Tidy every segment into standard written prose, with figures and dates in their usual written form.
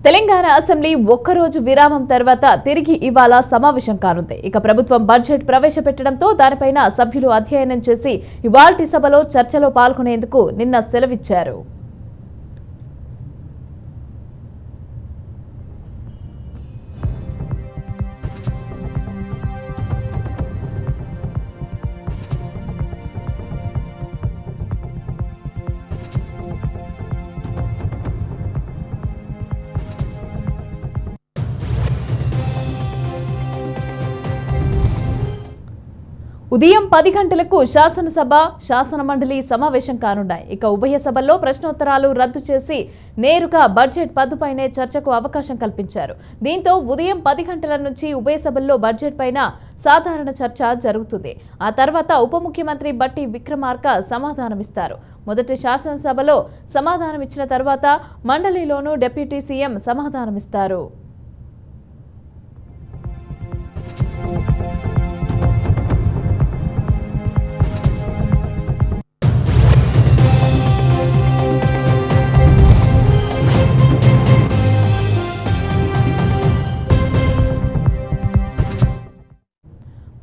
Telangana assembly ఒక్కరోజు విరామం తర్వాత తిరిగి ఇవాళ సమావేశం కానుంది. ఇక ప్రభుత్వం బడ్జెట్ ప్రవేశపెట్టడంతో దానిపైన సభ్యులు అధ్యయనం చేసి ఇవాల్టి సభలో చర్చలో పాల్గొనేందుకు నిన్న సెలవిచ్చారు. ఉదయం 10 గంటలకు శాసనసభ శాసనమండలి సమావేశం కానున్నాయి. ఇక ఉభయ సభల్లో ప్రశ్నోత్తరాలు రద్దు చేసి నేరుగా బడ్జెట్ పద్దుపైనే చర్చకు అవకాశం కల్పించారు. దీంతో ఉదయం 10 గంటల నుంచి ఉభయ సభల్లో బడ్జెట్ పైన సాధారణ చర్చ జరుగుతుంది. ఆ తర్వాత ఉప ముఖ్యమంత్రి బట్టి విక్రమార్క సమాధానమిస్తారు. మొదటి శాసనసభలో సమాధానమిచ్చిన తర్వాత మండలిలోనూ డిప్యూటీ సీఎం సమాధానమిస్తారు.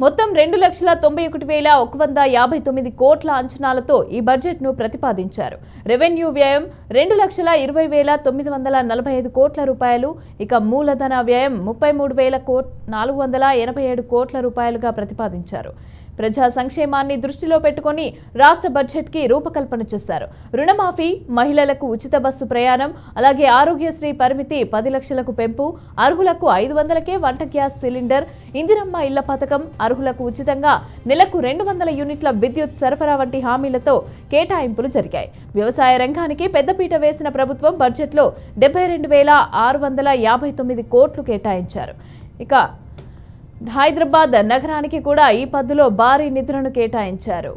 మొత్తం 2,91,159 కోట్ల అంచనాలతో ఈ బడ్జెట్ను ప్రతిపాదించారు. రెవెన్యూ వ్యయం 2,20,945 కోట్ల రూపాయలు, ఇక మూలధన వ్యయం 33,487 కోట్ల రూపాయలుగా ప్రతిపాదించారు. ప్రజా సంక్షేమాన్ని దృష్టిలో పెట్టుకుని రాష్ట్ర బడ్జెట్కి రూపకల్పన చేశారు. రుణమాఫీ, మహిళలకు ఉచిత బస్సు ప్రయాణం, అలాగే ఆరోగ్యశ్రీ పరిమితి 10 లక్షలకు పెంపు, అర్హులకు 500కే వంట గ్యాస్ సిలిండర్, ఇందిరమ్మ ఇళ్ల పథకం, అర్హులకు ఉచితంగా నెలకు 200 యూనిట్ల విద్యుత్ సరఫరా వంటి హామీలతో కేటాయింపులు జరిగాయి. వ్యవసాయ రంగానికి పెద్దపీట వేసిన ప్రభుత్వం బడ్జెట్లో 72,659 కోట్లు కేటాయించారు. ఇక హైదరాబాద్ నగరానికి కూడా ఈ పద్దులో భారీ నిధులను కేటాయించారు.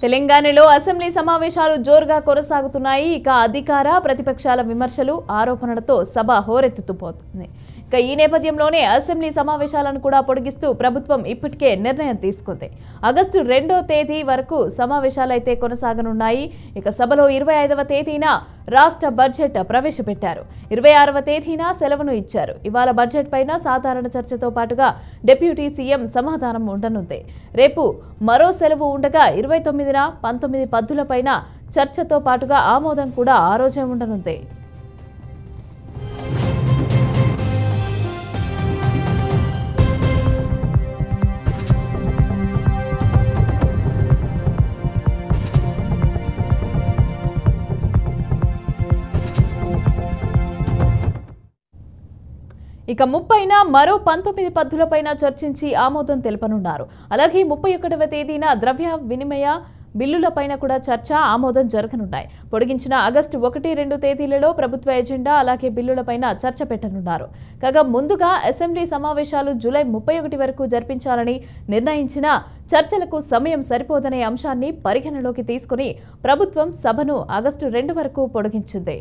తెలంగాణలో అసెంబ్లీ సమావేశాలు జోరుగా కొనసాగుతున్నాయి. ఇక అధికార ప్రతిపక్షాల విమర్శలు, ఆరోపణలతో సభ హోరెత్తుతుపోతుంది. ఇక ఈ నేపథ్యంలోనే అసెంబ్లీ సమావేశాలను కూడా పొడిగిస్తూ ప్రభుత్వం ఇప్పటికే నిర్ణయం తీసుకుంది. ఆగస్టు 2వ తేదీ వరకు సమావేశాలైతే కొనసాగనున్నాయి. ఇక సభలో 25వ తేదీన రాష్ట్ర బడ్జెట్ ప్రవేశపెట్టారు. 26వ తేదీన సెలవును ఇచ్చారు. ఇవాళ బడ్జెట్ పైన సాధారణ చర్చతో పాటుగా డిప్యూటీ సీఎం సమాధానం ఉండనుంది. రేపు మరో సెలవు ఉండగా 29న 19 పద్దులపైన చర్చతో పాటుగా ఆమోదం కూడా ఆ రోజే ఉండనుంది. ఇక 30న మరో 19 పద్దులపైన చర్చించి ఆమోదం తెలపనున్నారు. అలాగే 31వ తేదీన ద్రవ్య వినిమయ బిల్లులపైన కూడా చర్చ, ఆమోదం జరగనున్నాయి. పొడిగించిన ఆగస్టు 1, 2 తేదీలలో ప్రభుత్వ ఎజెండా అలాగే బిల్లులపైన చర్చ పెట్టనున్నారు. కాగా ముందుగా అసెంబ్లీ సమావేశాలు జూలై 31 వరకు జరిపించాలని నిర్ణయించిన చర్చలకు సమయం సరిపోదనే అంశాన్ని పరిగణలోకి తీసుకుని ప్రభుత్వం సభను ఆగస్టు 2 వరకు పొడిగించింది.